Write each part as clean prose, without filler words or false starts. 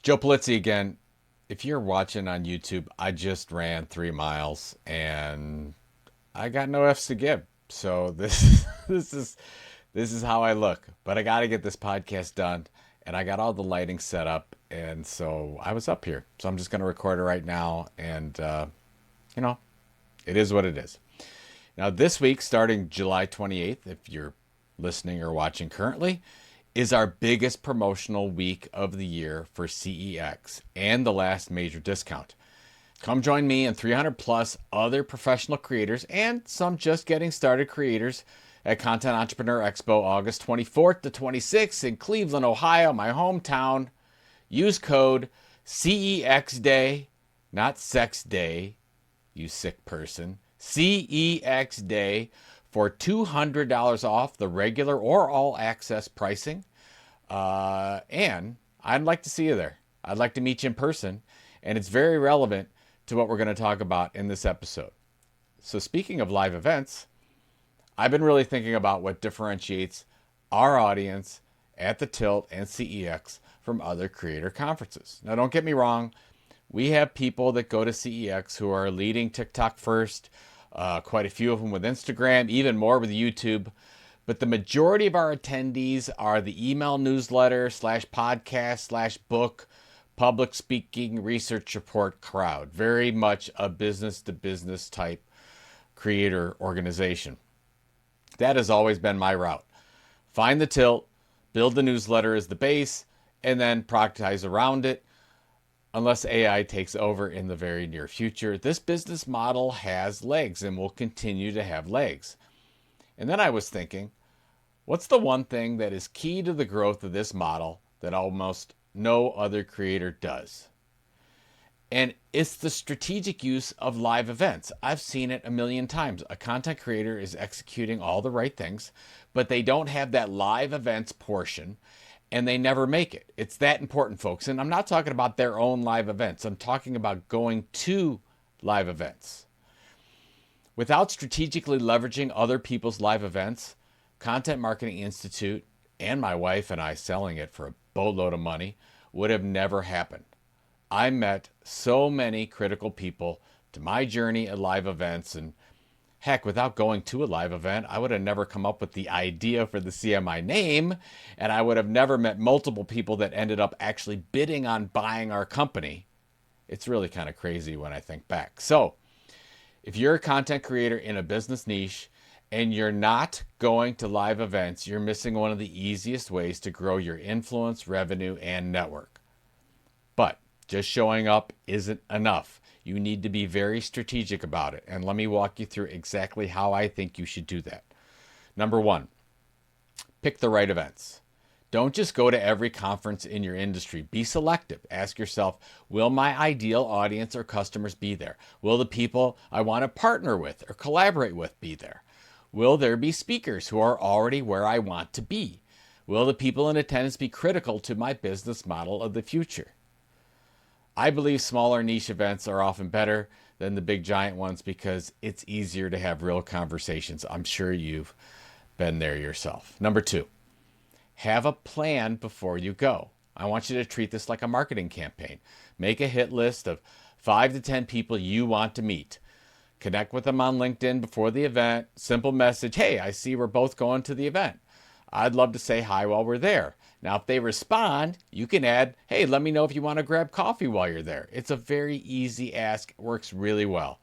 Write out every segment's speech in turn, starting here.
Joe Polizzi again. If you're watching on YouTube, I just ran 3 miles and I got no F's to give. So this is how I look. But I got to get this podcast done, and I got all the lighting set up, and so I was up here. So I'm just going to record it right now, and you know, it is what it is. Now this week, starting July 28th, if you're listening or watching currently, is our biggest promotional week of the year for CEX and the last major discount. Come join me and 300 plus other professional creators and some just getting started creators at Content Entrepreneur Expo August 24th to 26th in Cleveland, Ohio, my hometown. Use code CEX Day, not Sex Day, you sick person. CEX Day for $200 off the regular or all access pricing. And I'd like to see you there. I'd like to meet you in person. And it's very relevant to what we're going to talk about in this episode. So speaking of live events, I've been really thinking about what differentiates our audience at the Tilt and CEX from other creator conferences. Now, don't get me wrong. We have people that go to CEX who are leading TikTok first, quite a few of them with Instagram, even more with YouTube. But the majority of our attendees are the email newsletter slash podcast slash book, public speaking, research report crowd. Very much a business to business type creator organization. That has always been my route. Find the tilt, build the newsletter as the base, and then productize around it. Unless AI takes over in the very near future, this business model has legs and will continue to have legs. And then I was thinking, what's the one thing that is key to the growth of this model that almost no other creator does? And it's the strategic use of live events. I've seen it a million times. A content creator is executing all the right things, but they don't have that live events portion, and they never make it. It's that important, folks. And I'm not talking about their own live events. I'm talking about going to live events. Without strategically leveraging other people's live events, Content Marketing Institute and my wife and I selling it for a boatload of money would have never happened. I met so many critical people to my journey at live events, and heck, without going to a live event, I would have never come up with the idea for the CMI name, and I would have never met multiple people that ended up actually bidding on buying our company. It's really kind of crazy when I think back. So, if you're a content creator in a business niche and you're not going to live events, you're missing one of the easiest ways to grow your influence, revenue, and network. But just showing up isn't enough. You need to be very strategic about it. And let me walk you through exactly how I think you should do that. Number one, pick the right events. Don't just go to every conference in your industry. Be selective. Ask yourself, will my ideal audience or customers be there? Will the people I want to partner with or collaborate with be there? Will there be speakers who are already where I want to be? Will the people in attendance be critical to my business model of the future? I believe smaller niche events are often better than the big giant ones because it's easier to have real conversations. I'm sure you've been there yourself. Number two, have a plan before you go. I want you to treat this like a marketing campaign. Make a hit list of 5 to 10 people you want to meet. Connect with them on LinkedIn before the event. Simple message, hey, I see we're both going to the event. I'd love to say hi while we're there. Now, if they respond, you can add, hey, let me know if you want to grab coffee while you're there. It's a very easy ask. It works really well.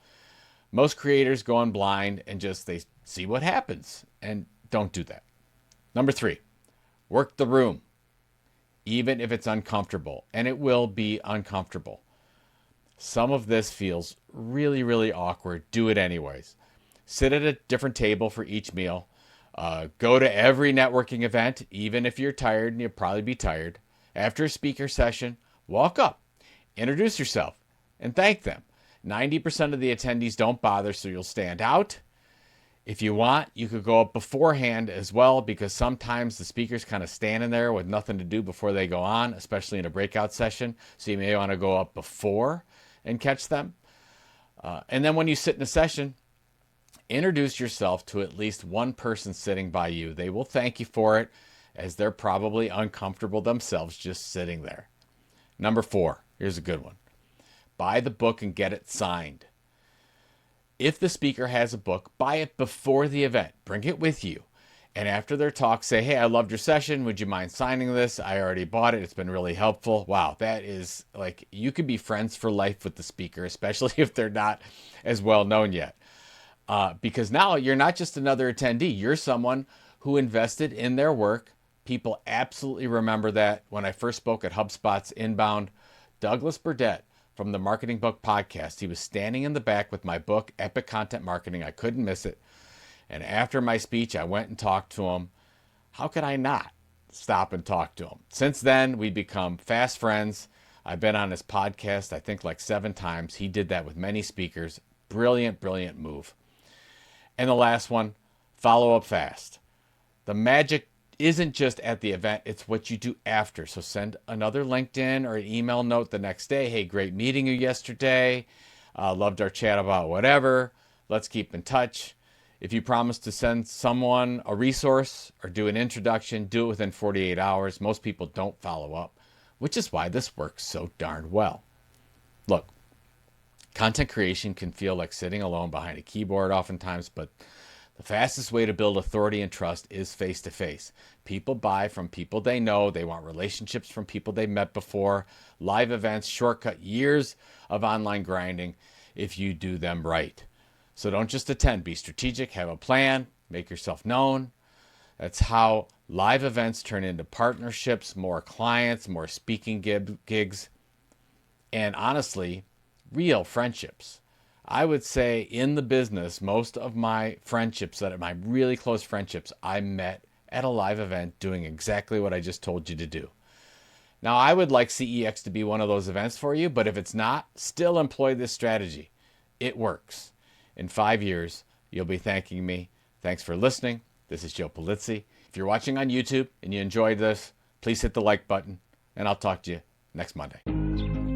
Most creators go in blind and just they see what happens. And don't do that. Number three, work the room, even if it's uncomfortable. And it will be uncomfortable. Some of this feels really, really awkward. Do it anyways. Sit at a different table for each meal. Go to every networking event, even if you're tired, and you'll probably be tired. After a speaker session, walk up, introduce yourself, and thank them. 90% of the attendees don't bother, so you'll stand out. If you want, you could go up beforehand as well, because sometimes the speaker's kind of standing there with nothing to do before they go on, especially in a breakout session. So you may want to go up before and catch them. And then when you sit in a session, introduce yourself to at least one person sitting by you. They will thank you for it, as they're probably uncomfortable themselves just sitting there. Number 4, here's a good one. Buy the book and get it signed. If the speaker has a book, buy it before the event. Bring it with you. And after their talk, say, hey, I loved your session. Would you mind signing this? I already bought it. It's been really helpful. Wow, that is like, you could be friends for life with the speaker, especially if they're not as well known yet. Because now you're not just another attendee. You're someone who invested in their work. People absolutely remember that. When I first spoke at HubSpot's Inbound, Douglas Burdett from the Marketing Book Podcast, he was standing in the back with my book, Epic Content Marketing. I couldn't miss it. And after my speech, I went and talked to him. How could I not stop and talk to him? Since then, we've become fast friends. I've been on his podcast, I think like 7 times. He did that with many speakers. Brilliant, brilliant move. And the last one, follow up fast. The magic isn't just at the event, it's what you do after. So send another LinkedIn or an email note the next day. Hey, great meeting you yesterday. Loved our chat about whatever. Let's keep in touch. If you promise to send someone a resource or do an introduction, do it within 48 hours. Most people don't follow up, which is why this works so darn well. Look, content creation can feel like sitting alone behind a keyboard oftentimes, but the fastest way to build authority and trust is face-to-face. People buy from people they know. They want relationships from people they met before. Live events shortcut years of online grinding if you do them right. So don't just attend. Be strategic. Have a plan. Make yourself known. That's how live events turn into partnerships, more clients, more speaking gigs, and honestly, real friendships. I would say in the business, most of my friendships, that are my really close friendships, I met at a live event doing exactly what I just told you to do. Now, I would like CEX to be one of those events for you, but if it's not, still employ this strategy. It works. In 5 years, you'll be thanking me. Thanks for listening. This is Joe Polizzi. If you're watching on YouTube and you enjoyed this, please hit the like button, and I'll talk to you next Monday.